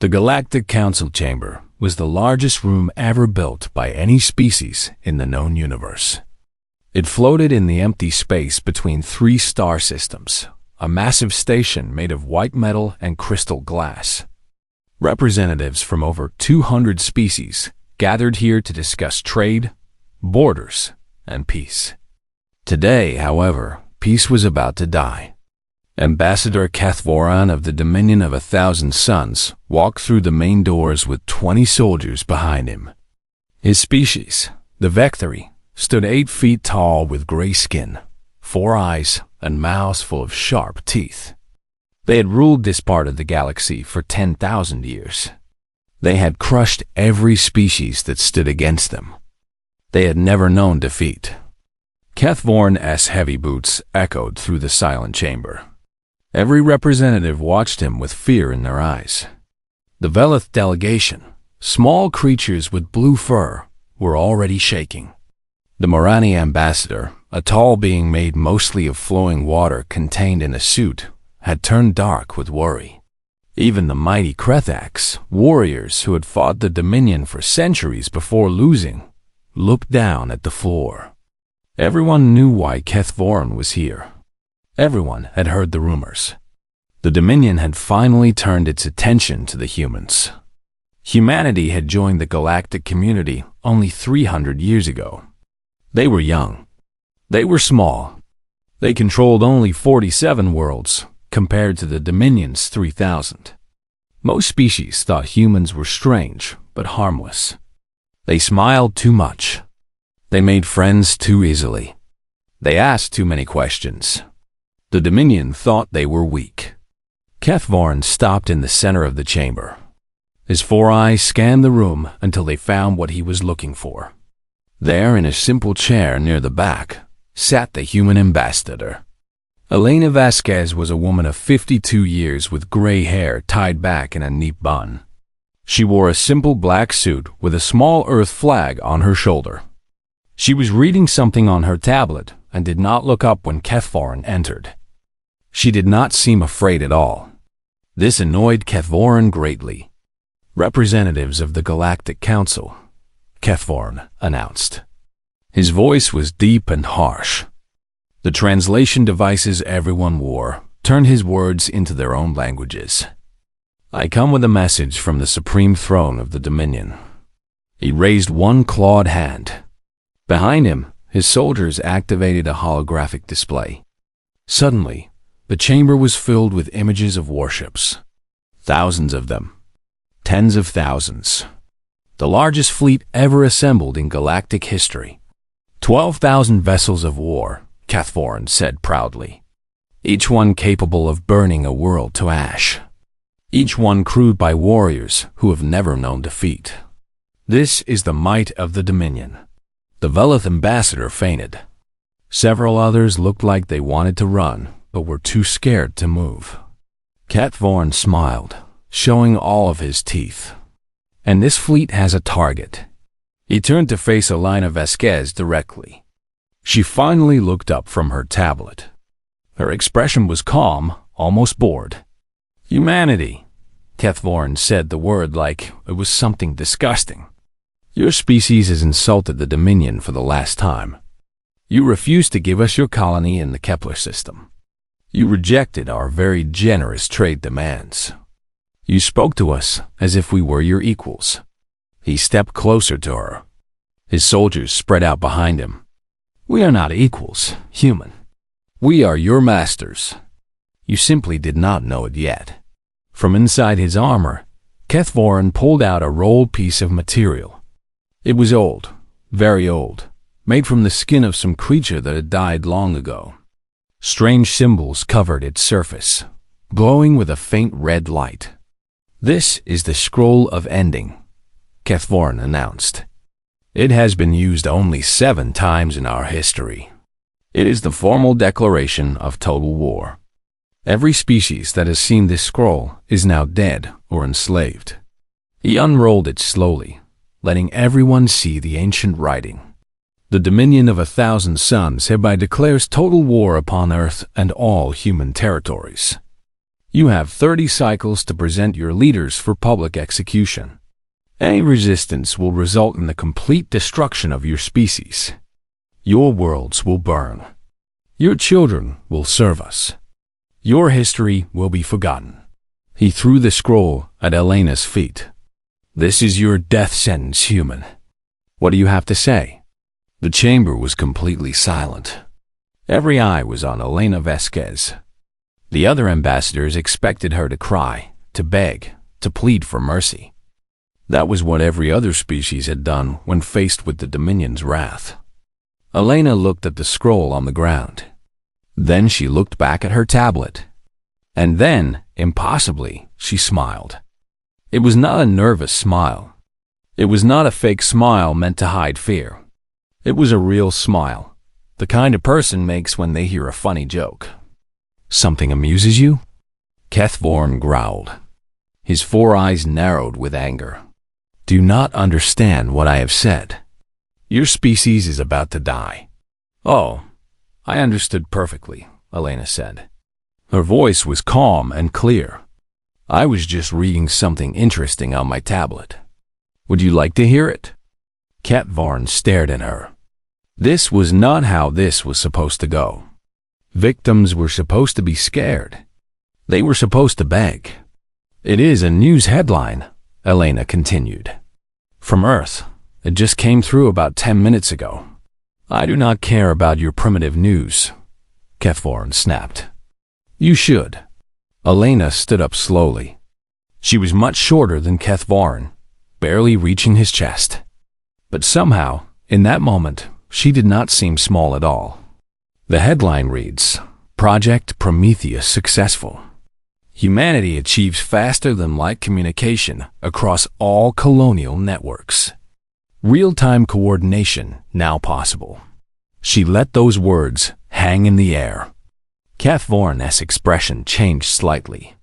The Galactic Council Chamber was the largest room ever built by any species in the known universe. It floated in the empty space between three star systems, a massive station made of white metal and crystal glass. Representatives from over 200 species gathered here to discuss trade, borders, and peace. Today, however, peace was about to die. Ambassador Kathvoran of the Dominion of 1,000 Suns walked through the main doors with 20 soldiers behind him. His species, the Vectari, stood 8 feet tall with gray skin, 4 eyes, and mouths full of sharp teeth. They had ruled this part of the galaxy for 10,000 years. They had crushed every species that stood against them. They had never known defeat. Kathvoran's heavy boots echoed through the silent chamber. Every representative watched him with fear in their eyes. The Velith delegation, small creatures with blue fur, were already shaking. The Morani ambassador, a tall being made mostly of flowing water contained in a suit, had turned dark with worry. Even the mighty Krethax, warriors who had fought the Dominion for centuries before losing, looked down at the floor. Everyone knew why Kathvoran was here. Everyone had heard the rumors. The Dominion had finally turned its attention to the humans. Humanity had joined the galactic community only 300 years ago. They were young. They were small. They controlled only 47 worlds, compared to the Dominion's 3,000. Most species thought humans were strange, but harmless. They smiled too much. They made friends too easily. They asked too many questions. The Dominion thought they were weak. Kathvoran stopped in the center of the chamber. His 4 eyes scanned the room until they found what he was looking for. There, in a simple chair near the back, sat the human ambassador. Elena Vasquez was a woman of 52 years with gray hair tied back in a neat bun. She wore a simple black suit with a small Earth flag on her shoulder. She was reading something on her tablet and did not look up when Kathvoran entered. She did not seem afraid at all. This annoyed Kathvoran greatly. "Representatives of the Galactic Council," Kathvoran announced. His voice was deep and harsh. The translation devices everyone wore turned his words into their own languages. "I come with a message from the Supreme Throne of the Dominion." He raised one clawed hand. Behind him, his soldiers activated a holographic display. Suddenly, the chamber was filled with images of warships. Thousands of them. Tens of thousands. The largest fleet ever assembled in galactic history. 12,000 vessels of war, Kathvoran said proudly. Each one capable of burning a world to ash. Each one crewed by warriors who have never known defeat. This is the might of the Dominion. The Velith ambassador fainted. Several others looked like they wanted to run, but were too scared to move. Kathvoran smiled, showing all of his teeth. "And this fleet has a target." He turned to face Elena Vasquez directly. She finally looked up from her tablet. Her expression was calm, almost bored. "Humanity," Kathvoran said the word like it was something disgusting. "Your species has insulted the Dominion for the last time. You refused to give us your colony in the Kepler system. You rejected our very generous trade demands. You spoke to us as if we were your equals." He stepped closer to her. His soldiers spread out behind him. "We are not equals, human. We are your masters. You simply did not know it yet." From inside his armor, Kathvoran pulled out a rolled piece of material. It was old, very old, made from the skin of some creature that had died long ago. Strange symbols covered its surface, glowing with a faint red light. "This is the Scroll of Ending," Kathvoran announced. "It has been used only 7 times in our history. It is the formal declaration of total war. Every species that has seen this scroll is now dead or enslaved." He unrolled it slowly, letting everyone see the ancient writing. "The Dominion of 1,000 Suns hereby declares total war upon Earth and all human territories." You have 30 cycles to present your leaders for public execution. Any resistance will result in the complete destruction of your species. Your worlds will burn. Your children will serve us. Your history will be forgotten." He threw the scroll at Elena's feet. "This is your death sentence, human. What do you have to say?" The chamber was completely silent. Every eye was on Elena Vasquez. The other ambassadors expected her to cry, to beg, to plead for mercy. That was what every other species had done when faced with the Dominion's wrath. Elena looked at the scroll on the ground. Then she looked back at her tablet. And then, impossibly, she smiled. It was not a nervous smile. It was not a fake smile meant to hide fear. It was a real smile, the kind a person makes when they hear a funny joke. "Something amuses you?" Kethvorn growled. His 4 eyes narrowed with anger. "Do you not understand what I have said? Your species is about to die." "Oh, I understood perfectly," Elena said. Her voice was calm and clear. "I was just reading something interesting on my tablet. Would you like to hear it?" Kethvorn stared at her. This was not how this was supposed to go. Victims were supposed to be scared. They were supposed to beg. "It is a news headline," Elena continued. "From Earth. It just came through about 10 minutes ago." "I do not care about your primitive news," Kethvorn snapped. "You should." Elena stood up slowly. She was much shorter than Kethvorn, barely reaching his chest. But somehow, in that moment, she did not seem small at all. The headline reads, "Project Prometheus Successful. Humanity achieves faster than light communication across all colonial networks. Real-time coordination now possible." She let those words hang in the air. Kethvorn's expression changed slightly.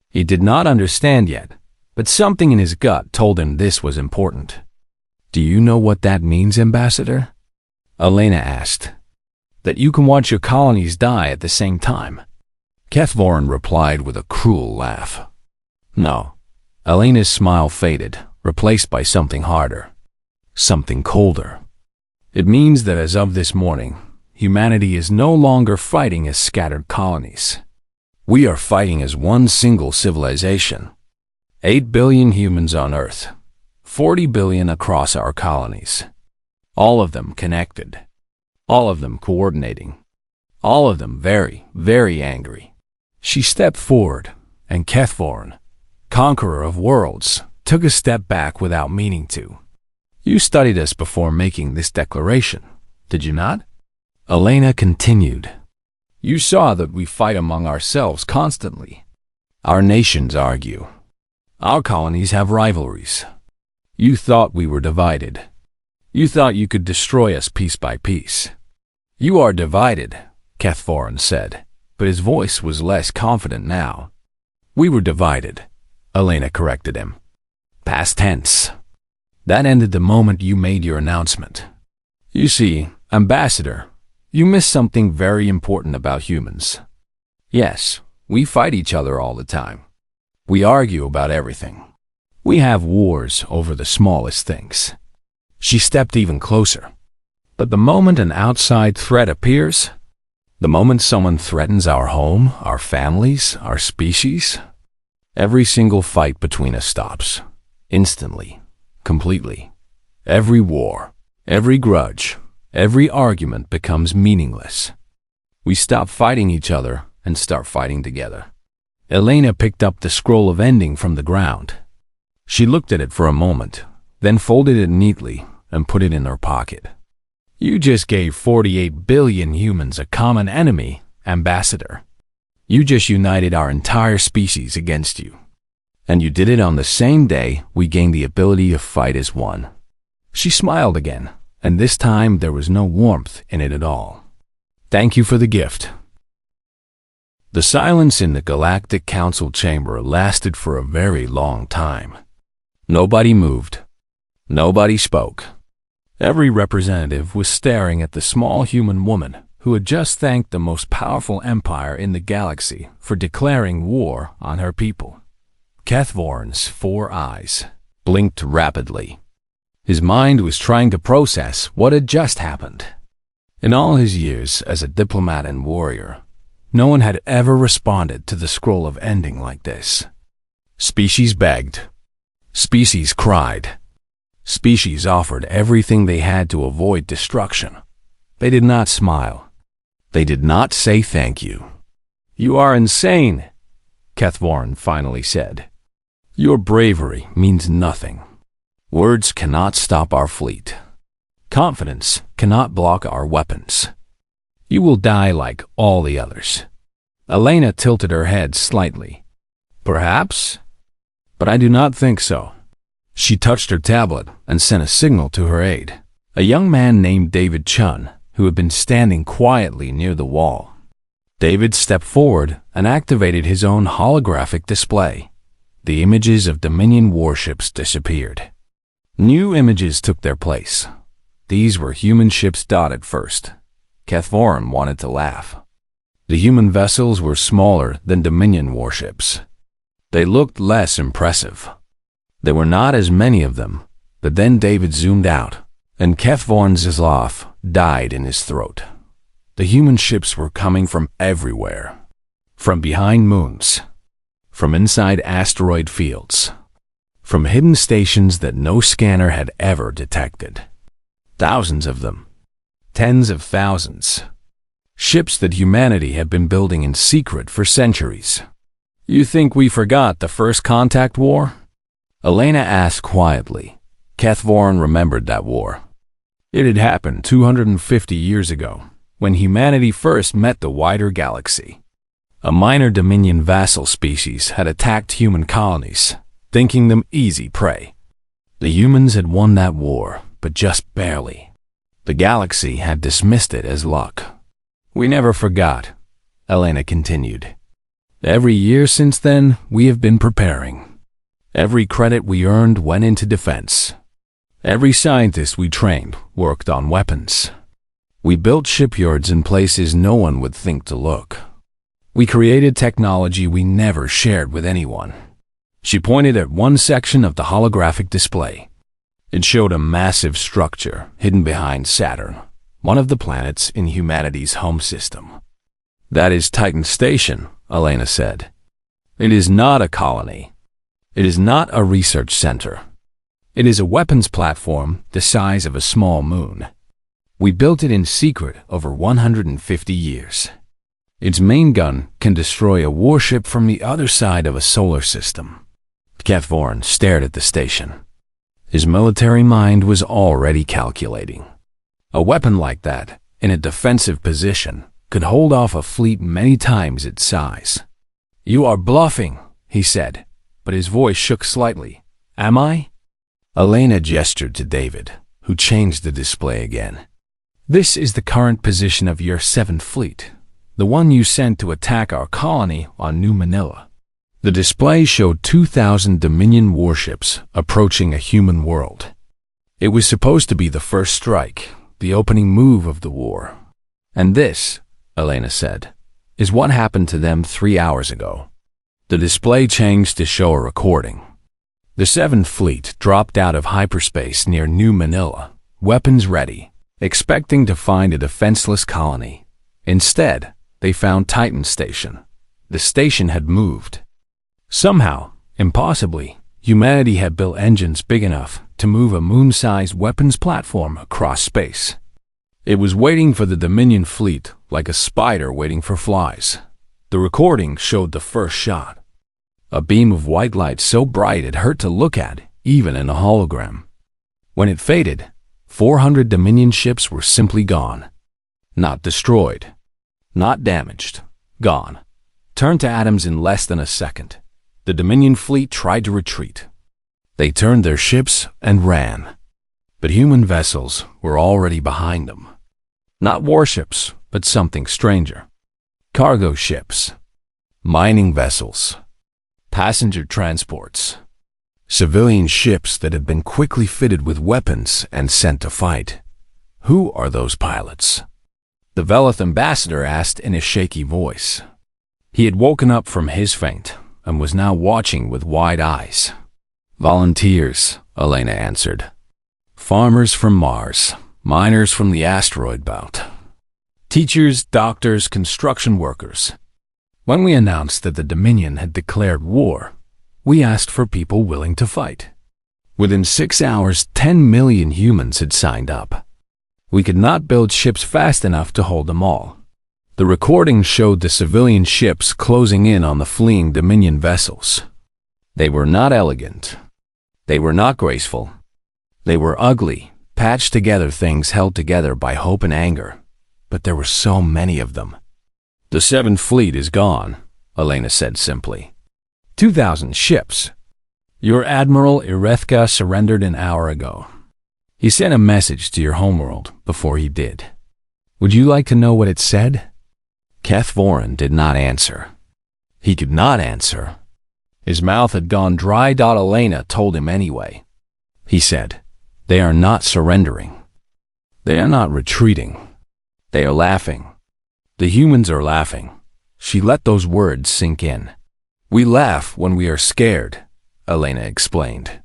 He did not understand yet, but something in his gut told him this was important. "Do you know what that means, Ambassador?" Elena asked. "That you can watch your colonies die at the same time." Kethvorn replied with a cruel laugh. "No." Elena's smile faded, replaced by something harder. Something colder. "It means that as of this morning, humanity is no longer fighting as scattered colonies. We are fighting as one single civilization. 8 billion humans on Earth, 40 billion across our colonies. All of them connected. All of them coordinating. All of them very, very angry." She stepped forward, and Kethvorn, conqueror of worlds, took a step back without meaning to. "You studied us before making this declaration, did you not?" Elena continued. "You saw that we fight among ourselves constantly. Our nations argue. Our colonies have rivalries. You thought we were divided. You thought you could destroy us piece by piece. You are divided," Kethvorn said, but his voice was less confident now. "We were divided," Elena corrected him. Past tense. That ended the moment you made your announcement. "You see, Ambassador, you missed something very important about humans. Yes, we fight each other all the time. We argue about everything. We have wars over the smallest things." She stepped even closer. "But the moment an outside threat appears, the moment someone threatens our home, our families, our species, every single fight between us stops. Instantly. Completely. Every war, every grudge, every argument becomes meaningless. We stop fighting each other and start fighting together." Elena picked up the scroll of ending from the ground. She looked at it for a moment, then folded it neatly and put it in her pocket. "You just gave 48 billion humans a common enemy, Ambassador. You just united our entire species against you. And you did it on the same day we gained the ability to fight as one." She smiled again, and this time there was no warmth in it at all. "Thank you for the gift." The silence in the Galactic Council chamber lasted for a very long time. Nobody moved. Nobody spoke. Every representative was staring at the small human woman who had just thanked the most powerful empire in the galaxy for declaring war on her people. Kethvorn's 4 eyes blinked rapidly. His mind was trying to process what had just happened. In all his years as a diplomat and warrior, no one had ever responded to the scroll of ending like this. Species begged. Species cried. Species offered everything they had to avoid destruction. They did not smile. They did not say thank you. "You are insane," Kethvorn finally said. "Your bravery means nothing. Words cannot stop our fleet. Confidence cannot block our weapons. You will die like all the others." Elena tilted her head slightly. "Perhaps, but I do not think so." She touched her tablet and sent a signal to her aide, a young man named David Chun, who had been standing quietly near the wall. David stepped forward and activated his own holographic display. The images of Dominion warships disappeared. New images took their place. These were human ships dotted first. Kethvorn wanted to laugh. The human vessels were smaller than Dominion warships. They looked less impressive. There were not as many of them, but then David zoomed out, and Kethvorn's laugh died in his throat. The human ships were coming from everywhere. From behind moons. From inside asteroid fields. From hidden stations that no scanner had ever detected. Thousands of them. Tens of thousands. Ships that humanity had been building in secret for centuries. "You think we forgot the First Contact War?" Elena asked quietly. Kethvorn remembered that war. It had happened 250 years ago, when humanity first met the wider galaxy. A minor Dominion vassal species had attacked human colonies, thinking them easy prey. The humans had won that war, but just barely. The galaxy had dismissed it as luck. "We never forgot," Elena continued. "Every year since then, we have been preparing. Every credit we earned went into defense. Every scientist we trained worked on weapons. We built shipyards in places no one would think to look. We created technology we never shared with anyone." She pointed at one section of the holographic display. It showed a massive structure hidden behind Saturn, one of the planets in humanity's home system. "That is Titan Station," Elena said. "It is not a colony. It is not a research center. It is a weapons platform the size of a small moon. We built it in secret over 150 years. Its main gun can destroy a warship from the other side of a solar system." Kethvorn stared at the station. His military mind was already calculating. A weapon like that, in a defensive position, could hold off a fleet many times its size. "You are bluffing," he said, but his voice shook slightly. "Am I?" Elena gestured to David, who changed the display again. "This is the current position of your 7th Fleet, the one you sent to attack our colony on New Manila." The display showed 2,000 Dominion warships approaching a human world. It was supposed to be the first strike, the opening move of the war. "And this," Elena said, "is what happened to them 3 hours ago." The display changed to show a recording. The 7th Fleet dropped out of hyperspace near New Manila, weapons ready, expecting to find a defenseless colony. Instead, they found Titan Station. The station had moved. Somehow, impossibly, humanity had built engines big enough to move a moon-sized weapons platform across space. It was waiting for the Dominion fleet like a spider waiting for flies. The recording showed the first shot. A beam of white light so bright it hurt to look at, even in a hologram. When it faded, 400 Dominion ships were simply gone. Not destroyed. Not damaged. Gone. Turned to atoms in less than a second. The Dominion fleet tried to retreat. They turned their ships and ran. But human vessels were already behind them. Not warships, but something stranger. Cargo ships. Mining vessels. Passenger transports. Civilian ships that had been quickly fitted with weapons and sent to fight. Who are those pilots? The Velith ambassador asked in a shaky voice. He had woken up from his faint and was now watching with wide eyes. Volunteers, Elena answered. Farmers from Mars, miners from the asteroid belt. Teachers, doctors, construction workers. When we announced that the Dominion had declared war, we asked for people willing to fight. Within 6 hours, 10 million humans had signed up. We could not build ships fast enough to hold them all. The recording showed the civilian ships closing in on the fleeing Dominion vessels. They were not elegant. They were not graceful. They were ugly, patched together things held together by hope and anger. But there were so many of them. The Seventh Fleet is gone, Elena said simply. 2,000 ships. Your Admiral Irethka surrendered an hour ago. He sent a message to your homeworld before he did. Would you like to know what it said? Kethvorin did not answer. He could not answer. His mouth had gone dry. Elena told him anyway. He said, They are not surrendering. They are not retreating. They are laughing. The humans are laughing. She let those words sink in. We laugh when we are scared, Elena explained.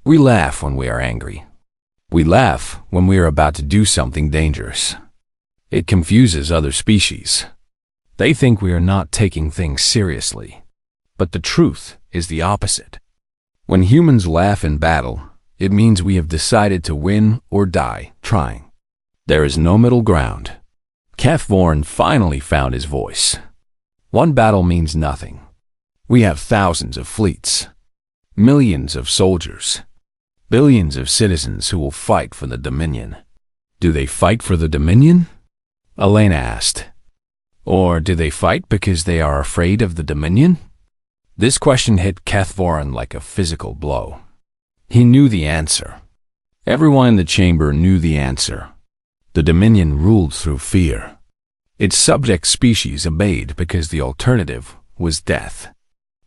We laugh when we are angry. We laugh when we are about to do something dangerous. It confuses other species. They think we are not taking things seriously. But the truth is the opposite. When humans laugh in battle, it means we have decided to win or die trying. There is no middle ground. Kethvorin finally found his voice. One battle means nothing. We have thousands of fleets, millions of soldiers, billions of citizens who will fight for the Dominion. Do they fight for the Dominion? Elena asked. Or do they fight because they are afraid of the Dominion? This question hit Kethvorin like a physical blow. He knew the answer. Everyone in the chamber knew the answer. The Dominion ruled through fear. Its subject species obeyed because the alternative was death.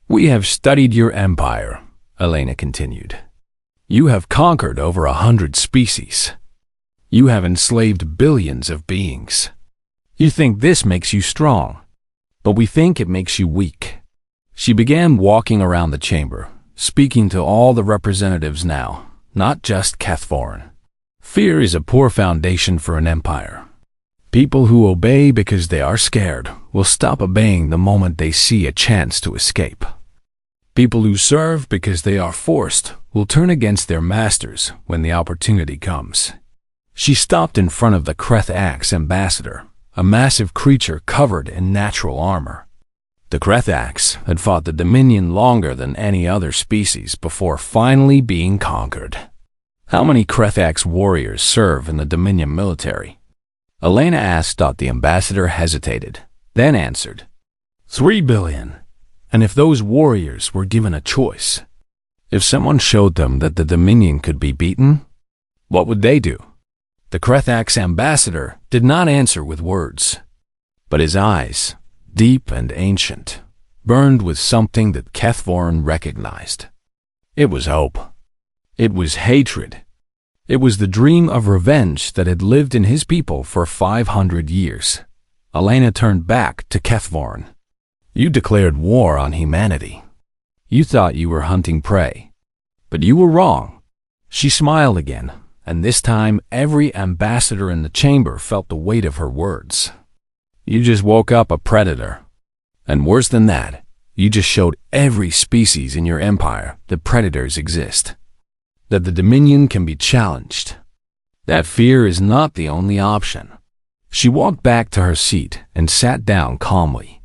We have studied your empire, Elena continued. You have conquered over 100 species. You have enslaved billions of beings. You think this makes you strong, but we think it makes you weak. She began walking around the chamber, speaking to all the representatives now, not just Kethvorin. Fear is a poor foundation for an empire. People who obey because they are scared will stop obeying the moment they see a chance to escape. People who serve because they are forced will turn against their masters when the opportunity comes. She stopped in front of the Krethax ambassador, a massive creature covered in natural armor. The Krethax had fought the Dominion longer than any other species before finally being conquered. How many Krethax warriors serve in the Dominion military? Elena asked. The ambassador hesitated, then answered, 3 billion. And if those warriors were given a choice, if someone showed them that the Dominion could be beaten, what would they do? The Krethax ambassador did not answer with words, but his eyes, deep and ancient, burned with something that Kethvorin recognized. It was hope. It was hatred. It was the dream of revenge that had lived in his people for 500 years. Elena turned back to Kethvorin. You declared war on humanity. You thought you were hunting prey, but you were wrong. She smiled again, and this time every ambassador in the chamber felt the weight of her words. You just woke up a predator. And worse than that, you just showed every species in your empire that predators exist. That the Dominion can be challenged. That fear is not the only option. She walked back to her seat and sat down calmly.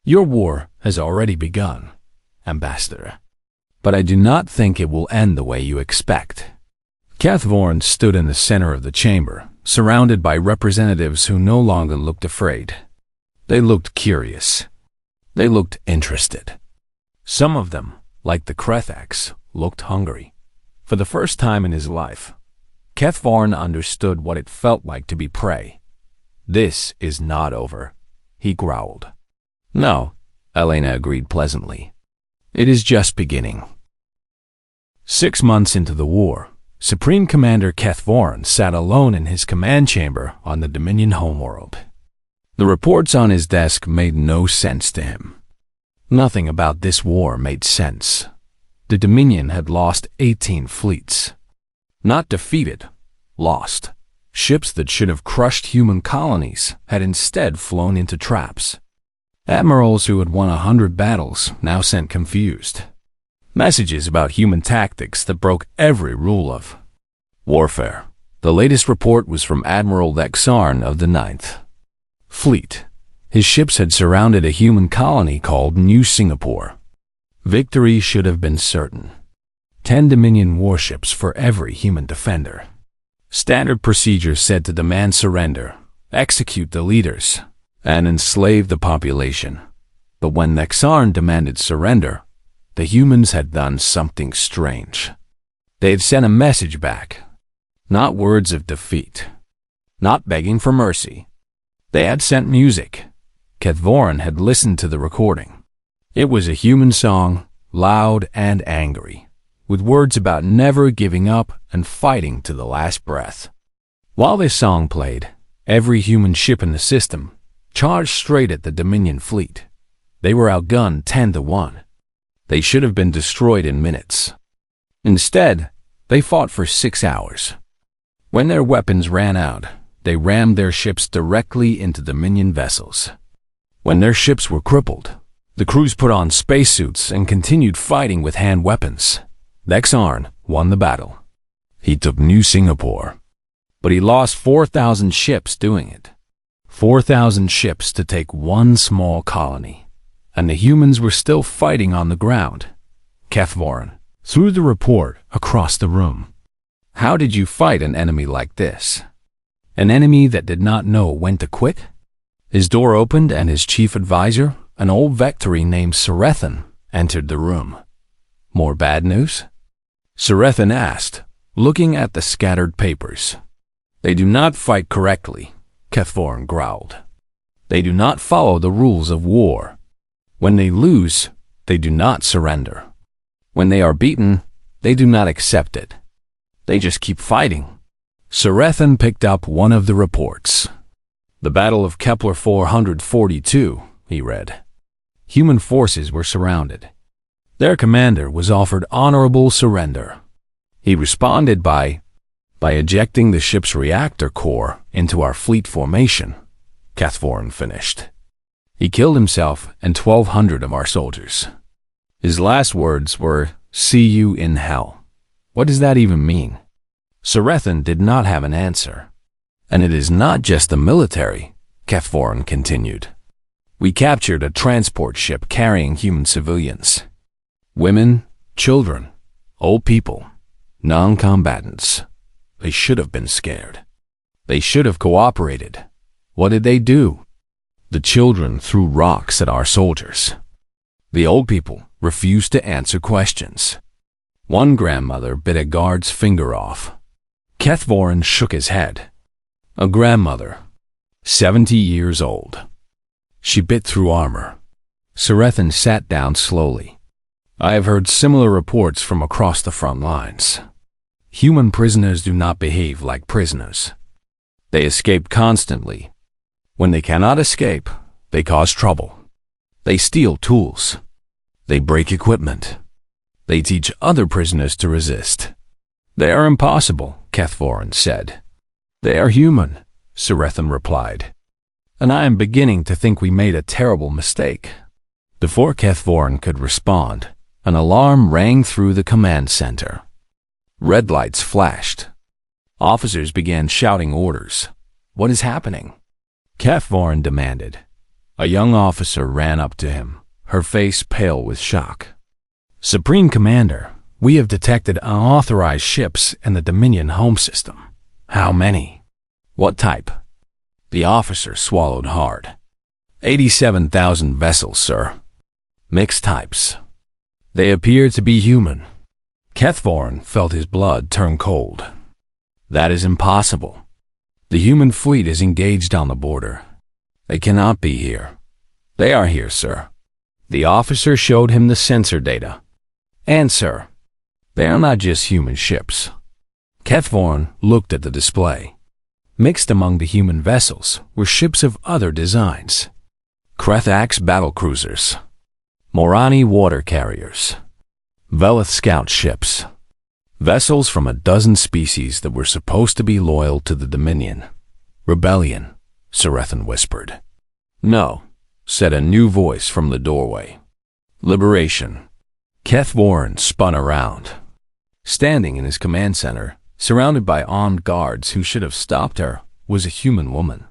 Your war has already begun, Ambassador. But I do not think it will end the way you expect. Kethvorin stood in the center of the chamber, surrounded by representatives who no longer looked afraid. They looked curious. They looked interested. Some of them, like the Krethax, looked hungry. For the first time in his life, Kethvorin understood what it felt like to be prey. This is not over, he growled. No, Elena agreed pleasantly. It is just beginning. 6 months into the war, Supreme Commander Kethvorin sat alone in his command chamber on the Dominion homeworld. The reports on his desk made no sense to him. Nothing about this war made sense. The Dominion had lost 18 fleets. Not defeated, lost. Ships that should have crushed human colonies had instead flown into traps. Admirals who had won 100 battles now sent confused messages about human tactics that broke every rule of warfare. The latest report was from Admiral Lexarn of the 9th Fleet. His ships had surrounded a human colony called New Singapore. Victory should have been certain. 10 Dominion warships for every human defender. Standard procedures said to demand surrender, execute the leaders, and enslave the population. But when Lexarn demanded surrender, the humans had done something strange. They had sent a message back. Not words of defeat. Not begging for mercy. They had sent music. Kethvorin had listened to the recording. It was a human song, loud and angry, with words about never giving up and fighting to the last breath. While this song played, every human ship in the system charged straight at the Dominion fleet. They were outgunned 10-1. They should have been destroyed in minutes. Instead, they fought for 6 hours. When their weapons ran out, they rammed their ships directly into Dominion vessels. When their ships were crippled, the crews put on spacesuits and continued fighting with hand weapons. Lexarn won the battle. He took New Singapore, but he lost 4,000 ships doing it. 4,000 ships to take one small colony. And the humans were still fighting on the ground. Kethvorin threw the report across the room. How did you fight an enemy like this? An enemy that did not know when to quit? His door opened and his chief advisor, an old Vectory named Sarethan, entered the room. More bad news? Sarethan asked, looking at the scattered papers. They do not fight correctly, Kethvorin growled. They do not follow the rules of war. When they lose, they do not surrender. When they are beaten, they do not accept it. They just keep fighting. Sarethan picked up one of the reports. The Battle of Kepler 442, he read. Human forces were surrounded. Their commander was offered honorable surrender. He responded by ejecting the ship's reactor core into our fleet formation, Kethvorin finished. He killed himself and 1,200 of our soldiers. His last words were, "See you in hell." What does that even mean? Sarethan did not have an answer. And it is not just the military, Kethvorin continued. We captured a transport ship carrying human civilians. Women, children, old people, non-combatants. They should have been scared. They should have cooperated. What did they do? The children threw rocks at our soldiers. The old people refused to answer questions. One grandmother bit a guard's finger off. Kethvorin shook his head. A grandmother, 70 years old. She bit through armor. Sarethan sat down slowly. I have heard similar reports from across the front lines. Human prisoners do not behave like prisoners. They escape constantly. When they cannot escape, they cause trouble. They steal tools. They break equipment. They teach other prisoners to resist. They are impossible, Kethvorin said. They are human, Sarethan replied. And I am beginning to think we made a terrible mistake. Before Kethvorin could respond, an alarm rang through the command center. Red lights flashed. Officers began shouting orders. What is happening? Kethvorin demanded. A young officer ran up to him, her face pale with shock. Supreme Commander, we have detected unauthorized ships in the Dominion home system. How many? What type? The officer swallowed hard. 87,000 vessels, sir. Mixed types. They appear to be human. Kethvorin felt his blood turn cold. That is impossible. The human fleet is engaged on the border. They cannot be here. They are here, sir. The officer showed him the sensor data. And, sir, they are not just human ships. Kethvorin looked at the display. Mixed among the human vessels were ships of other designs. Krethax battlecruisers, Morani water carriers, Velith scout ships, vessels from a dozen species that were supposed to be loyal to the Dominion. Rebellion, Sarethan whispered. No, said a new voice from the doorway. Liberation. Keth Warren spun around. Standing in his command center, surrounded by armed guards who should have stopped her, was a human woman.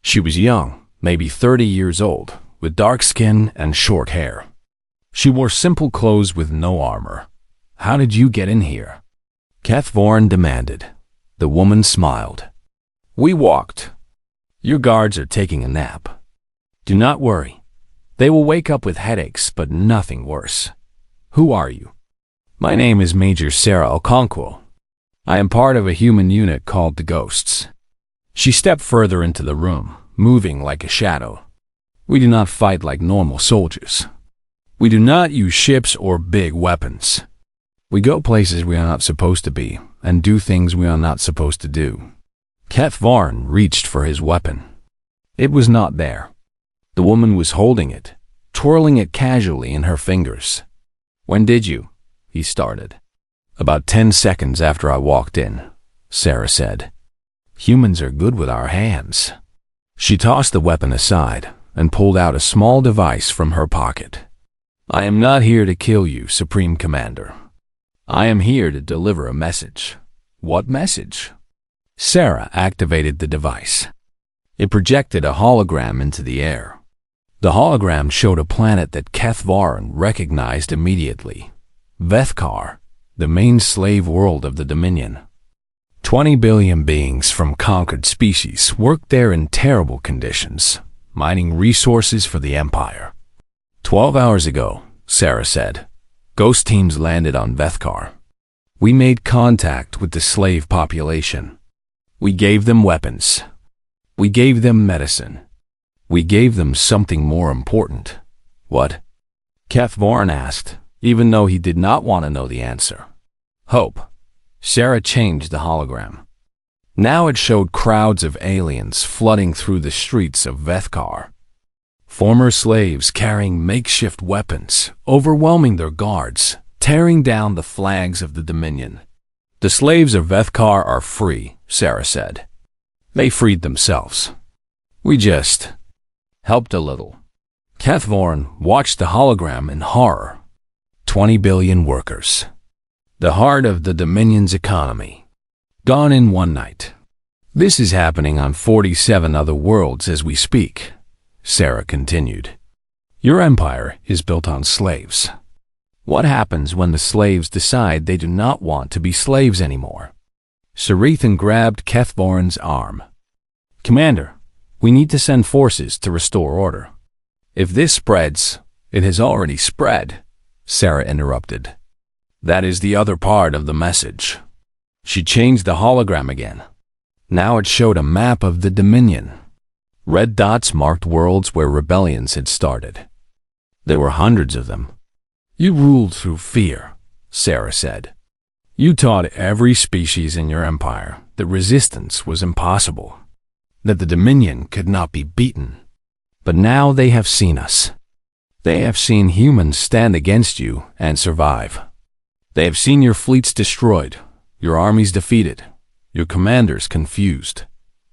She was young, maybe 30 years old, with dark skin and short hair. She wore simple clothes with no armor. How did you get in here? Keth Warren demanded. The woman smiled. We walked. Your guards are taking a nap. Do not worry. They will wake up with headaches, but nothing worse. Who are you? My name is Major Sarah Okonkwo. I am part of a human unit called the Ghosts. She stepped further into the room, moving like a shadow. We do not fight like normal soldiers. We do not use ships or big weapons. We go places we are not supposed to be and do things we are not supposed to do. Keth Varn reached for his weapon. It was not there. The woman was holding it, twirling it casually in her fingers. When did you? He started. About 10 seconds after I walked in, Sarah said. Humans are good with our hands. She tossed the weapon aside and pulled out a small device from her pocket. I am not here to kill you, Supreme Commander. I am here to deliver a message. What message? Sarah activated the device. It projected a hologram into the air. The hologram showed a planet that Keth Varn recognized immediately. Vethkar, the main slave world of the Dominion. 20 billion beings from conquered species worked there in terrible conditions, mining resources for the Empire. 12 hours ago, Sarah said, ghost teams landed on Vethkar. We made contact with the slave population. We gave them weapons. We gave them medicine. We gave them something more important. What? Keth Varn asked, even though he did not want to know the answer. Hope. Sarah changed the hologram. Now it showed crowds of aliens flooding through the streets of Vethkar. Former slaves carrying makeshift weapons, overwhelming their guards, tearing down the flags of the Dominion. The slaves of Vethkar are free, Sarah said. They freed themselves. We just helped a little. Keth Varn watched the hologram in horror. 20 billion workers. The heart of the Dominion's economy. Gone in one night. This is happening on 47 other worlds as we speak, Sarah continued. Your empire is built on slaves. What happens when the slaves decide they do not want to be slaves anymore? Sarethan grabbed Keth Varn's arm. Commander, we need to send forces to restore order. If this spreads, it has already spread, Sarah interrupted. That is the other part of the message. She changed the hologram again. Now it showed a map of the Dominion. Red dots marked worlds where rebellions had started. There were hundreds of them. You ruled through fear, Sarah said. You taught every species in your empire that resistance was impossible, that the Dominion could not be beaten. But now they have seen us. They have seen humans stand against you and survive. They have seen your fleets destroyed, your armies defeated, your commanders confused.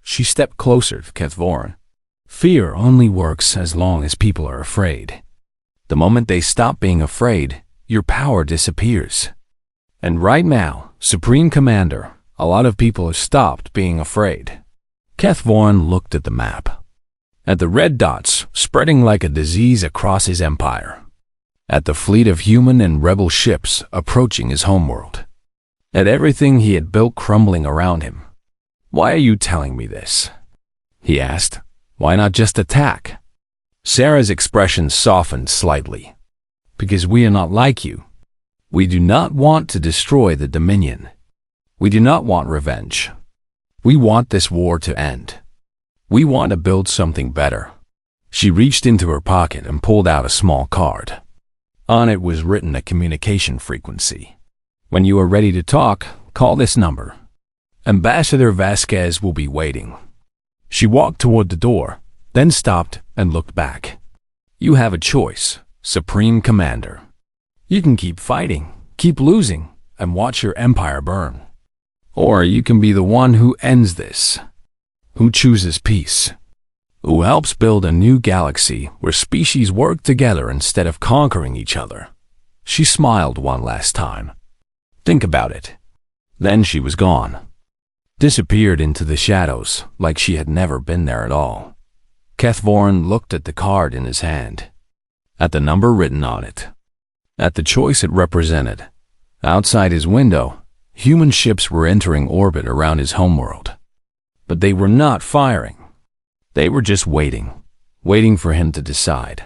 She stepped closer to Keth Varn. Fear only works as long as people are afraid. The moment they stop being afraid, your power disappears. And right now, Supreme Commander, a lot of people have stopped being afraid. Keth Varn looked at the map. At the red dots spreading like a disease across his empire. At the fleet of human and rebel ships approaching his homeworld. At everything he had built crumbling around him. Why are you telling me this? He asked. Why not just attack? Sarah's expression softened slightly. Because we are not like you. We do not want to destroy the Dominion. We do not want revenge. We want this war to end. We want to build something better. She reached into her pocket and pulled out a small card. On it was written a communication frequency. When you are ready to talk, call this number. Ambassador Vasquez will be waiting. She walked toward the door, then stopped and looked back. You have a choice, Supreme Commander. You can keep fighting, keep losing, and watch your empire burn. Or you can be the one who ends this, who chooses peace, who helps build a new galaxy where species work together instead of conquering each other. She smiled one last time. Think about it. Then she was gone. Disappeared into the shadows like she had never been there at all. Kethvorin looked at the card in his hand, at the number written on it, at the choice it represented. Outside his window, human ships were entering orbit around his homeworld. But they were not firing. They were just waiting for him to decide.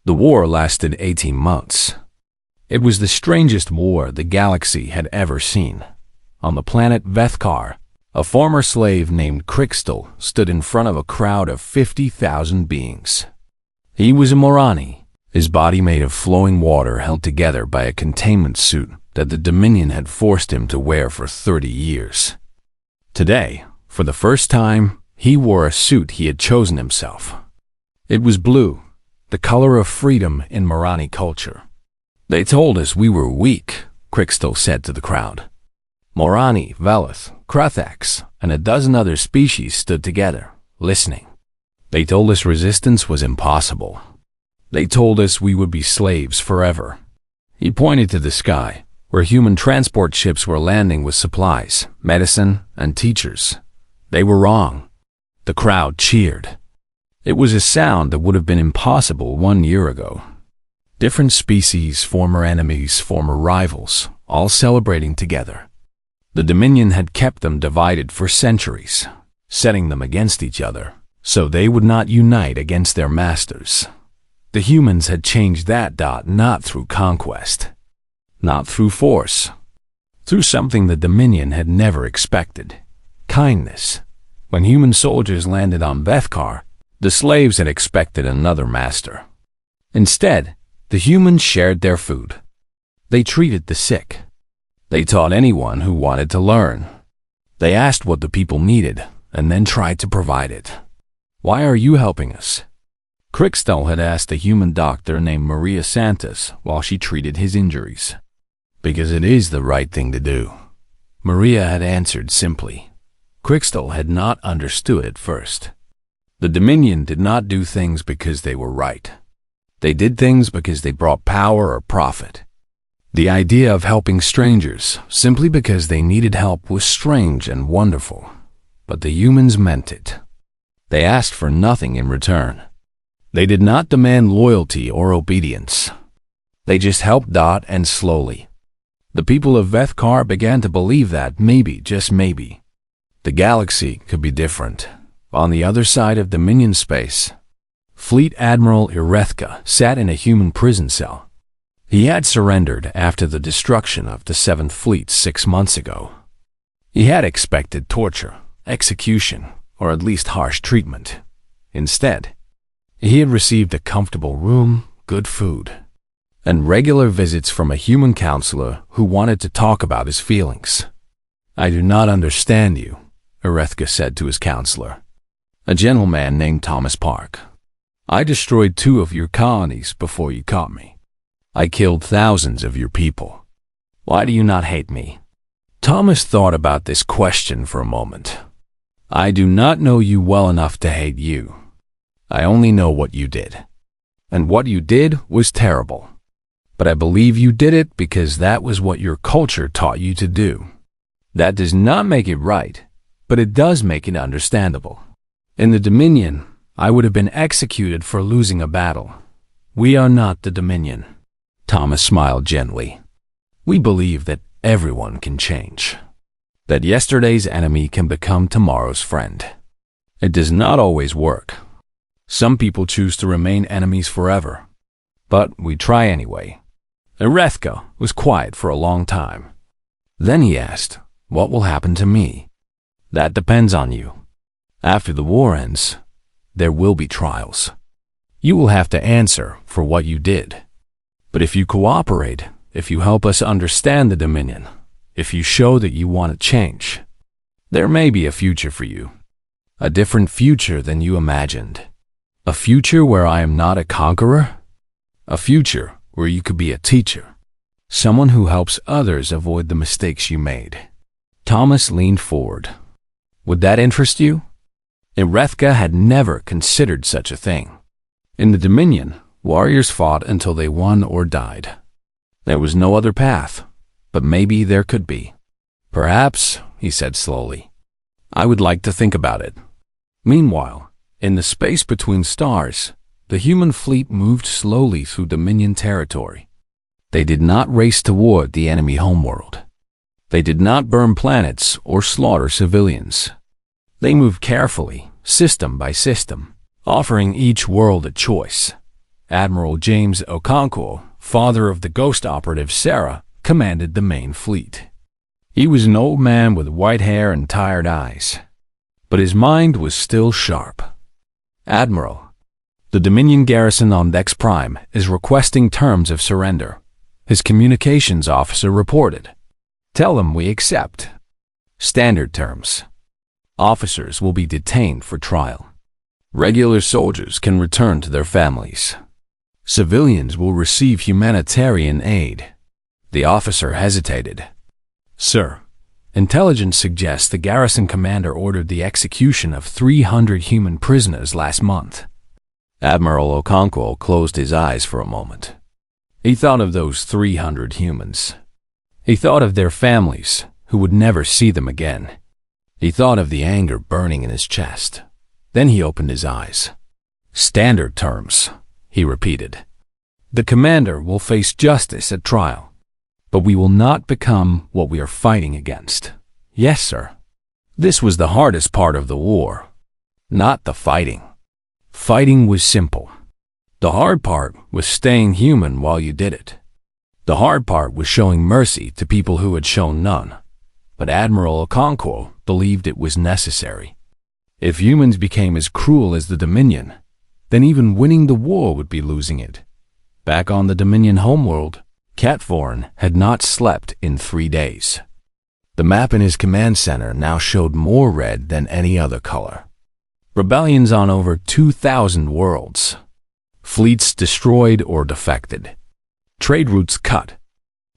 The war lasted 18 months. It was the strangest war the galaxy had ever seen. On the planet Vethkar, a former slave named Crixtal stood in front of a crowd of 50,000 beings. He was a Morani, his body made of flowing water held together by a containment suit that the Dominion had forced him to wear for 30 years. Today, for the first time, he wore a suit he had chosen himself. It was blue, the color of freedom in Morani culture. They told us we were weak, Crixtal said to the crowd. Morani, Velith, Krathax, and a dozen other species stood together, listening. They told us resistance was impossible. They told us we would be slaves forever. He pointed to the sky, where human transport ships were landing with supplies, medicine, and teachers. They were wrong. The crowd cheered. It was a sound that would have been impossible 1 year ago. Different species, former enemies, former rivals, all celebrating together. The Dominion had kept them divided for centuries, setting them against each other, so they would not unite against their masters. The humans had changed that not through conquest, not through force, through something the Dominion had never expected, kindness. When human soldiers landed on Vethkar, the slaves had expected another master. Instead, the humans shared their food. They treated the sick. They taught anyone who wanted to learn. They asked what the people needed and then tried to provide it. Why are you helping us? Crixtal had asked a human doctor named Maria Santos while she treated his injuries. Because it is the right thing to do, Maria had answered simply. Crixtal had not understood at first. The Dominion did not do things because they were right. They did things because they brought power or profit. The idea of helping strangers simply because they needed help was strange and wonderful, but the humans meant it. They asked for nothing in return. They did not demand loyalty or obedience. They just helped and slowly. The people of Vethkar began to believe that maybe, just maybe, the galaxy could be different. On the other side of Dominion space, Fleet Admiral Irethka sat in a human prison cell. He had surrendered after the destruction of the 7th Fleet 6 months ago. He had expected torture, execution, or at least harsh treatment. Instead, he had received a comfortable room, good food, and regular visits from a human counselor who wanted to talk about his feelings. I do not understand you, Irethka said to his counselor, a gentleman named Thomas Park. I destroyed 2 of your colonies before you caught me. I killed thousands of your people. Why do you not hate me? Thomas thought about this question for a moment. I do not know you well enough to hate you. I only know what you did. And what you did was terrible. But I believe you did it because that was what your culture taught you to do. That does not make it right, but it does make it understandable. In the Dominion, I would have been executed for losing a battle. We are not the Dominion. Thomas smiled gently. We believe that everyone can change. That yesterday's enemy can become tomorrow's friend. It does not always work. Some people choose to remain enemies forever. But we try anyway. Irethka was quiet for a long time. Then he asked, what will happen to me? That depends on you. After the war ends, there will be trials. You will have to answer for what you did. But if you cooperate, if you help us understand the Dominion, if you show that you want to change, there may be a future for you. A different future than you imagined. A future where I am not a conqueror. A future where you could be a teacher. Someone who helps others avoid the mistakes you made. Thomas leaned forward. Would that interest you? Erethka had never considered such a thing. In the Dominion, warriors fought until they won or died. There was no other path, but maybe there could be. Perhaps, he said slowly. I would like to think about it. Meanwhile, in the space between stars, the human fleet moved slowly through Dominion territory. They did not race toward the enemy homeworld. They did not burn planets or slaughter civilians. They moved carefully, system by system, offering each world a choice. Admiral James Okonkwo, father of the ghost operative Sarah, commanded the main fleet. He was an old man with white hair and tired eyes, but his mind was still sharp. Admiral, the Dominion garrison on Dex Prime is requesting terms of surrender, his communications officer reported. Tell them we accept. Standard terms. Officers will be detained for trial. Regular soldiers can return to their families. Civilians will receive humanitarian aid. The officer hesitated. Sir, intelligence suggests the garrison commander ordered the execution of 300 human prisoners last month. Admiral Okonkwo closed his eyes for a moment. He thought of those 300 humans. He thought of their families, who would never see them again. He thought of the anger burning in his chest. Then he opened his eyes. Standard terms, he repeated. The commander will face justice at trial, but we will not become what we are fighting against. Yes, sir. This was the hardest part of the war, not the fighting. Fighting was simple. The hard part was staying human while you did it. The hard part was showing mercy to people who had shown none. But Admiral Okonkwo believed it was necessary. If humans became as cruel as the Dominion, then even winning the war would be losing it. Back on the Dominion homeworld, Catvorn had not slept in 3 days. The map in his command center now showed more red than any other color. Rebellions on over 2,000 worlds. Fleets destroyed or defected. Trade routes cut.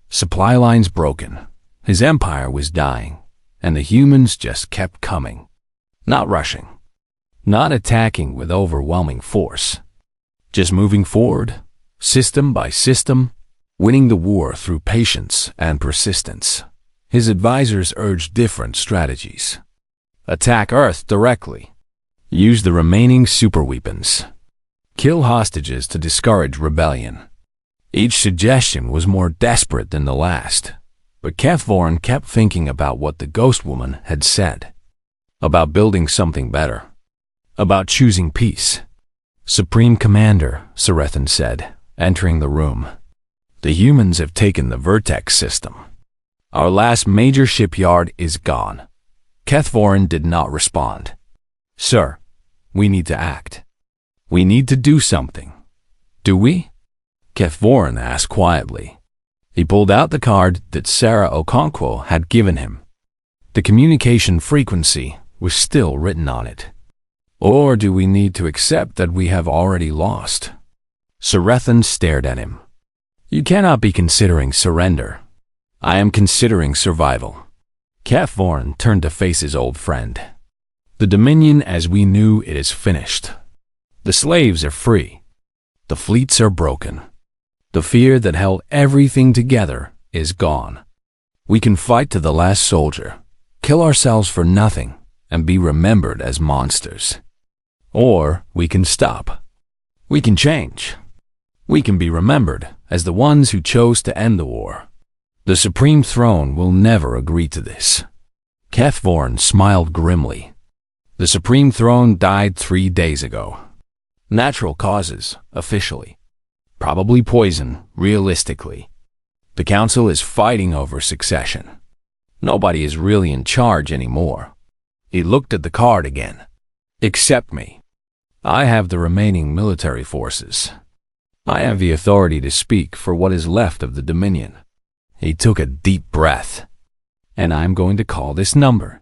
Supply lines broken. His empire was dying, and the humans just kept coming. Not rushing. Not attacking with overwhelming force. Just moving forward, system by system, winning the war through patience and persistence. His advisors urged different strategies. Attack Earth directly. Use the remaining superweapons. Kill hostages to discourage rebellion. Each suggestion was more desperate than the last, but Catvorn kept thinking about what the ghost woman had said. About building something better. About choosing peace. Supreme Commander, Sarethan said, entering the room. The humans have taken the Vertex system. Our last major shipyard is gone. Catvorn did not respond. Sir, we need to act. We need to do something. Do we? Catvorn asked quietly. He pulled out the card that Sarah Okonkwo had given him. The communication frequency was still written on it. Or do we need to accept that we have already lost? Sarethan stared at him. You cannot be considering surrender. I am considering survival. Catvorn turned to face his old friend. The Dominion as we knew it is finished. The slaves are free. The fleets are broken. The fear that held everything together is gone. We can fight to the last soldier, kill ourselves for nothing, and be remembered as monsters. Or we can stop. We can change. We can be remembered as the ones who chose to end the war. The Supreme Throne will never agree to this. Catvorn smiled grimly. The Supreme Throne died 3 days ago. Natural causes, officially. Probably poison, realistically. The Council is fighting over succession. Nobody is really in charge anymore. He looked at the card again. Except me. I have the remaining military forces. I have the authority to speak for what is left of the Dominion. He took a deep breath. and I'm going to call this number."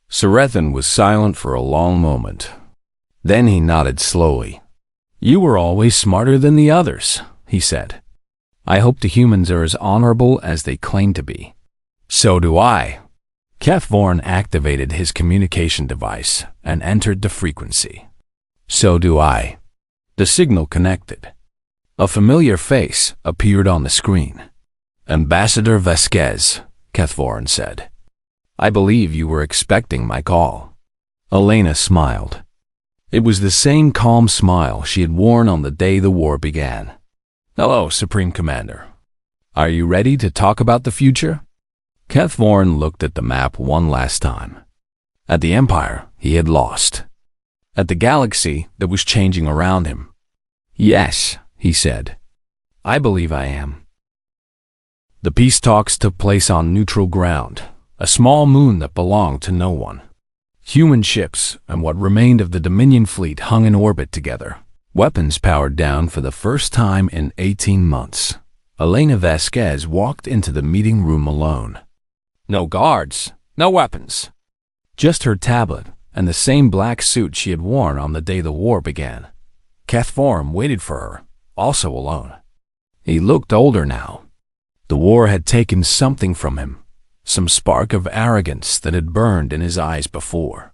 Sarethan was silent for a long moment. Then he nodded slowly. "You were always smarter than the others," he said. "I hope the humans are as honorable as they claim to be." "So do I." Kethvorn activated his communication device and entered the frequency. "So do I." The signal connected. A familiar face appeared on the screen. "Ambassador Vasquez," Kethvorn said. "I believe you were expecting my call." Elena smiled. It was the same calm smile she had worn on the day the war began. "Hello, Supreme Commander. Are you ready to talk about the future?" Kethvorn looked at the map one last time. At the Empire, he had lost. At the galaxy that was changing around him. "Yes," he said. "I believe I am." The peace talks took place on neutral ground, a small moon that belonged to no one. Human ships and what remained of the Dominion fleet hung in orbit together, weapons powered down for the first time in 18 months. Elena Vasquez walked into the meeting room alone. No guards, no weapons. Just her tablet and the same black suit she had worn on the day the war began. Kethvorn waited for her, also alone. He looked older now. The war had taken something from him, some spark of arrogance that had burned in his eyes before.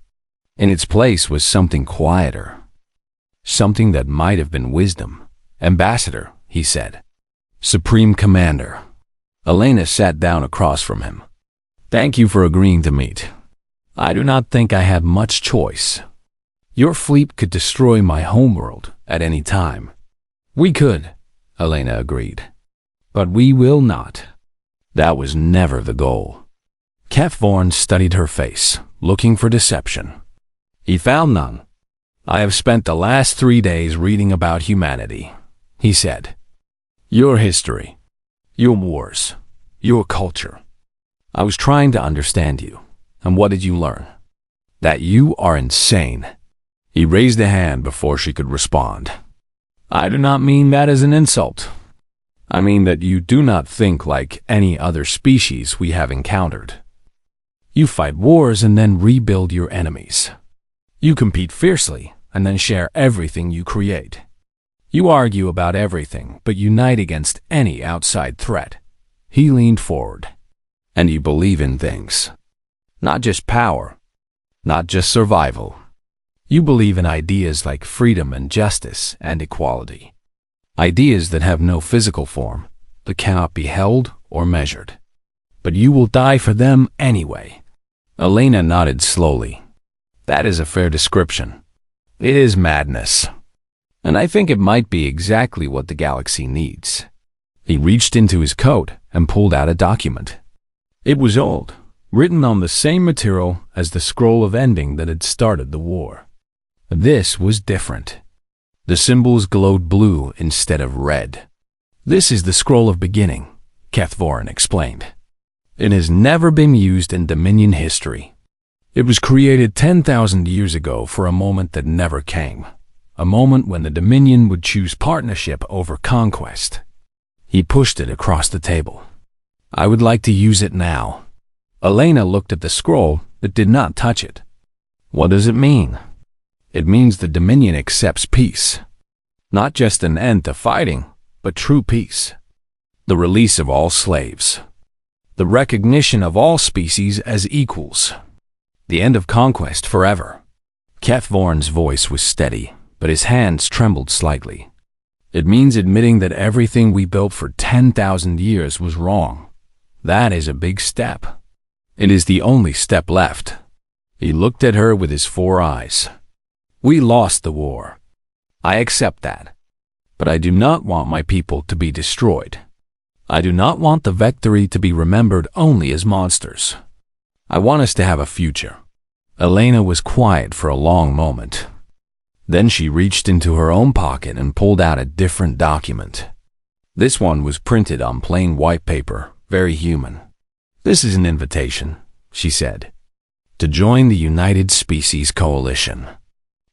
In its place was something quieter, something that might have been wisdom. "Ambassador," he said. "Supreme Commander." Elena sat down across from him. "Thank you for agreeing to meet. I do not think I have much choice. Your fleet could destroy my homeworld at any time." "We could," Elena agreed. "But we will not." That was never the goal. Kethvorn studied her face, looking for deception. He found none. "I have spent the last 3 days reading about humanity," he said. "Your history, your wars, your culture. I was trying to understand you. And what did you learn? That you are insane." He raised a hand before she could respond. "I do not mean that as an insult. I mean that you do not think like any other species we have encountered. You fight wars and then rebuild your enemies. You compete fiercely and then share everything you create. You argue about everything but unite against any outside threat." He leaned forward. "And you believe in things. Not just power, not just survival. You believe in ideas like freedom and justice and equality. Ideas that have no physical form, that cannot be held or measured. But you will die for them anyway." Elena nodded slowly. "That is a fair description. It is madness. And I think it might be exactly what the galaxy needs." He reached into his coat and pulled out a document. It was old, written on the same material as the scroll of ending that had started the war. This was different. The symbols glowed blue instead of red. "This is the scroll of beginning," Kethvorn explained. "It has never been used in Dominion history. It was created 10,000 years ago for a moment that never came, a moment when the Dominion would choose partnership over conquest." He pushed it across the table. "I would like to use it now." Elena looked at the scroll but did not touch it. "What does it mean?" "It means the Dominion accepts peace. Not just an end to fighting, but true peace. The release of all slaves. The recognition of all species as equals. The end of conquest forever." Kethvorn's voice was steady, but his hands trembled slightly. "It means admitting that everything we built for 10,000 years was wrong. That is a big step. It is the only step left." He looked at her with his 4 eyes. "We lost the war. I accept that. But I do not want my people to be destroyed. I do not want the victory to be remembered only as monsters. I want us to have a future." Elena was quiet for a long moment. Then she reached into her own pocket and pulled out a different document. This one was printed on plain white paper, very human. "This is an invitation," she said, "to join the United Species Coalition.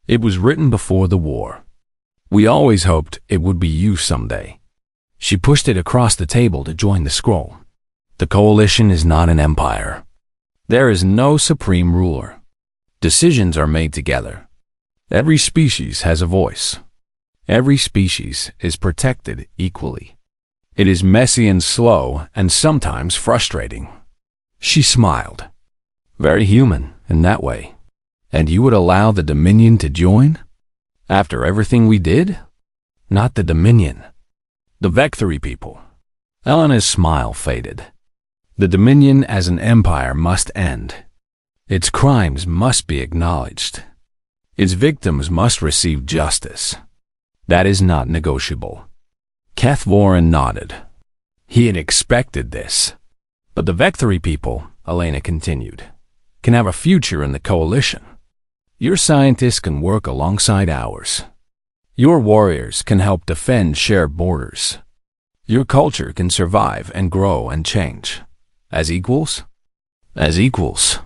It was written before the war. We always hoped it would be you someday." She pushed it across the table to join the scroll. "The coalition is not an empire. There is no supreme ruler. Decisions are made together. Every species has a voice. Every species is protected equally. It is messy and slow and sometimes frustrating. She smiled. Very human in that way. And you would allow the Dominion to join? After everything we did? Not the Dominion. The Vectory people. Elena's smile faded. The Dominion as an empire must end. Its crimes must be acknowledged. Its victims must receive justice. That is not negotiable. Cathvorin nodded. He had expected this. But the Vectory people, Elena continued, can have a future in the coalition. Your scientists can work alongside ours. Your warriors can help defend shared borders. Your culture can survive and grow and change. As equals? As equals.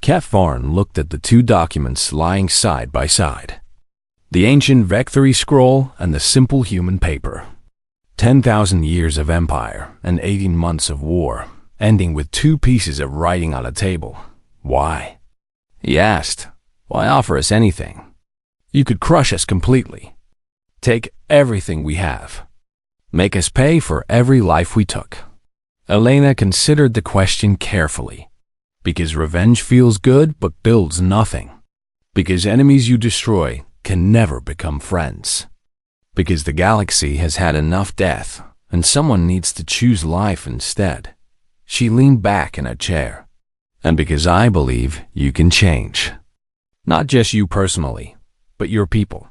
Cathvorin looked at the two documents lying side by side. The ancient Vectory scroll and the simple human paper. 10,000 years of empire and 18 months of war, ending with 2 pieces of writing on a table. Why? He asked. Why offer us anything? You could crush us completely. Take everything we have. Make us pay for every life we took. Elena considered the question carefully. Because revenge feels good but builds nothing. Because enemies you destroy can never become friends. Because the galaxy has had enough death and someone needs to choose life instead. She leaned back in a chair. And because I believe you can change. Not just you personally, but your people.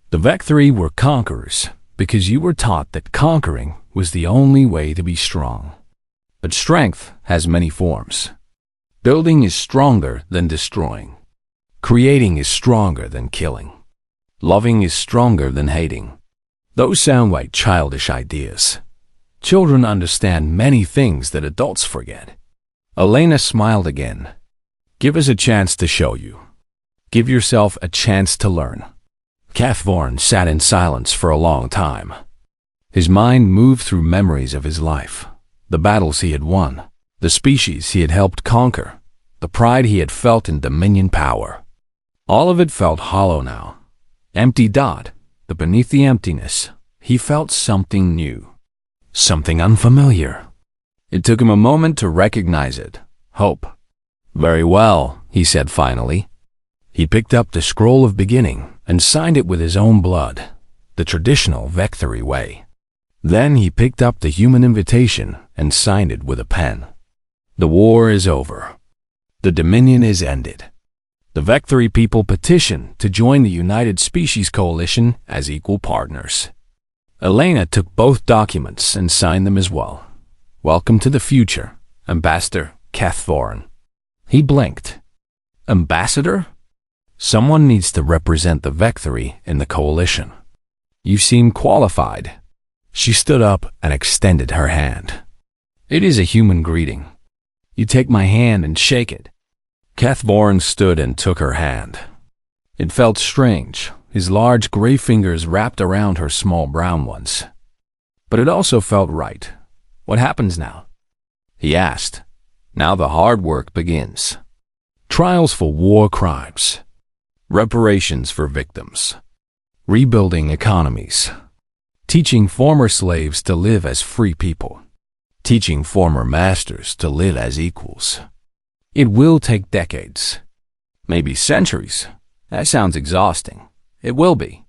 The Vectory were conquerors because you were taught that conquering was the only way to be strong. But strength has many forms. Building is stronger than destroying. Creating is stronger than killing. Loving is stronger than hating. Those sound like childish ideas. Children understand many things that adults forget. Elena smiled again. Give us a chance to show you. Give yourself a chance to learn. Cathvorin sat in silence for a long time. His mind moved through memories of his life, the battles he had won, the species he had helped conquer, the pride he had felt in Dominion power. All of it felt hollow now. Empty dot, but beneath the emptiness, he felt something new, something unfamiliar. It took him a moment to recognize it. Hope. Very well, he said finally. He picked up the scroll of beginning and signed it with his own blood, the traditional Vectory way. Then he picked up the human invitation and signed it with a pen. The war is over. The Dominion is ended. The Vectory people petition to join the United Species Coalition as equal partners. Elena took both documents and signed them as well. Welcome to the future, Ambassador Cathvorin. He blinked. Ambassador? Someone needs to represent the Vectory in the coalition. You seem qualified. She stood up and extended her hand. It is a human greeting. You take my hand and shake it. Cathvorin stood and took her hand. It felt strange, his large gray fingers wrapped around her small brown ones. But it also felt right. What happens now? He asked. Now the hard work begins. Trials for war crimes. Reparations for victims. Rebuilding economies. Teaching former slaves to live as free people. Teaching former masters to live as equals. It will take decades. Maybe centuries. That sounds exhausting. It will be.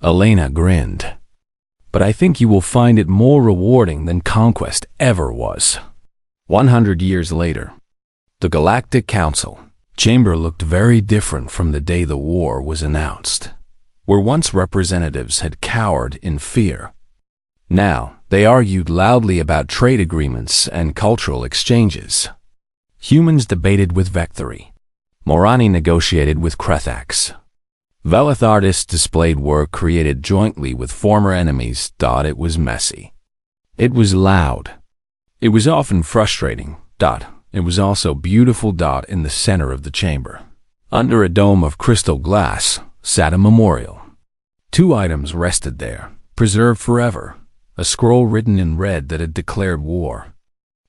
Elena grinned. But I think you will find it more rewarding than conquest ever was. 100 years later, the Galactic Council chamber looked very different from the day the war was announced. Where once representatives had cowered in fear, now they argued loudly about trade agreements and cultural exchanges. Humans debated with Vectory. Morani negotiated with Krethax. Velith artists displayed work created jointly with former enemies. It was messy. It was loud. It was often frustrating. It was also beautiful. In the center of the chamber, under a dome of crystal glass, sat a memorial. 2 items rested there, preserved forever. A scroll written in red that had declared war,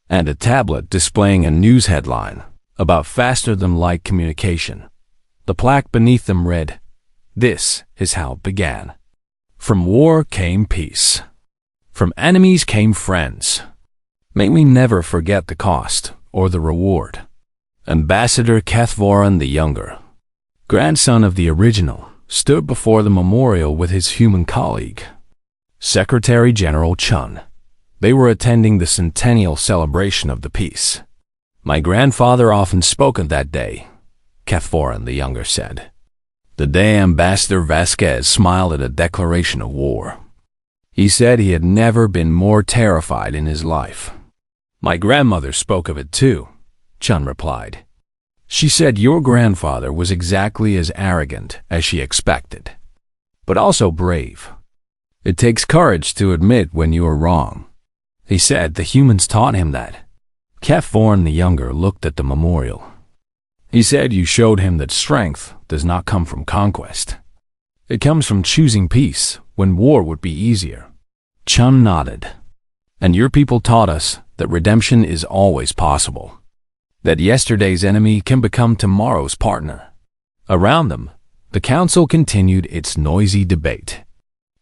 and a tablet displaying a news headline, about faster-than-light communication. The plaque beneath them read, "This is how it began. From war came peace. From enemies came friends. May we never forget the cost or the reward." Ambassador Cathvoran the Younger, grandson of the original, stood before the memorial with his human colleague, Secretary General Chun. They were attending the centennial celebration of the peace. "My grandfather often spoke of that day," Cathvoran the Younger said. "The day Ambassador Vasquez smiled at a declaration of war. He said he had never been more terrified in his life." "My grandmother spoke of it too," Chun replied. "She said your grandfather was exactly as arrogant as she expected, but also brave. It takes courage to admit when you are wrong. He said the humans taught him that." Cathvoran the Younger looked at the memorial. "He said you showed him that strength does not come from conquest. It comes from choosing peace when war would be easier." Chun nodded. "And your people taught us that redemption is always possible, that yesterday's enemy can become tomorrow's partner." Around them, the council continued its noisy debate.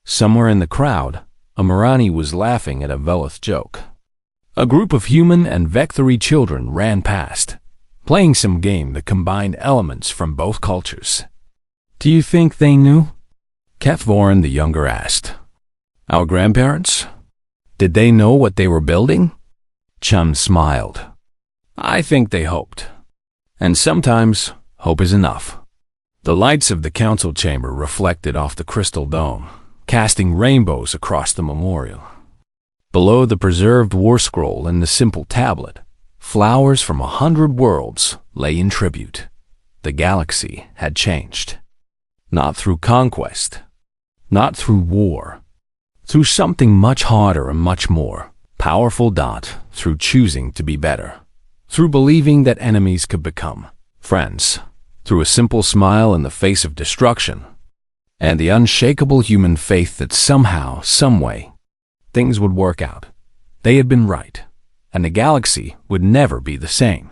Somewhere in the crowd, a Marani was laughing at a Veloth joke. A group of human and Vecthory children ran past, playing some game that combined elements from both cultures. "Do you think they knew?" Cathvoran the Younger asked. "Our grandparents? Did they know what they were building?" Chun smiled. "I think they hoped. And sometimes hope is enough." The lights of the council chamber reflected off the crystal dome, casting rainbows across the memorial. Below the preserved war scroll and the simple tablet, flowers from 100 worlds lay in tribute. The galaxy had changed. Not through conquest, not through war, through something much harder and much more powerful. Through choosing to be better, through believing that enemies could become friends, through a simple smile in the face of destruction, and the unshakable human faith that somehow, someway, things would work out. They had been right, and the galaxy would never be the same.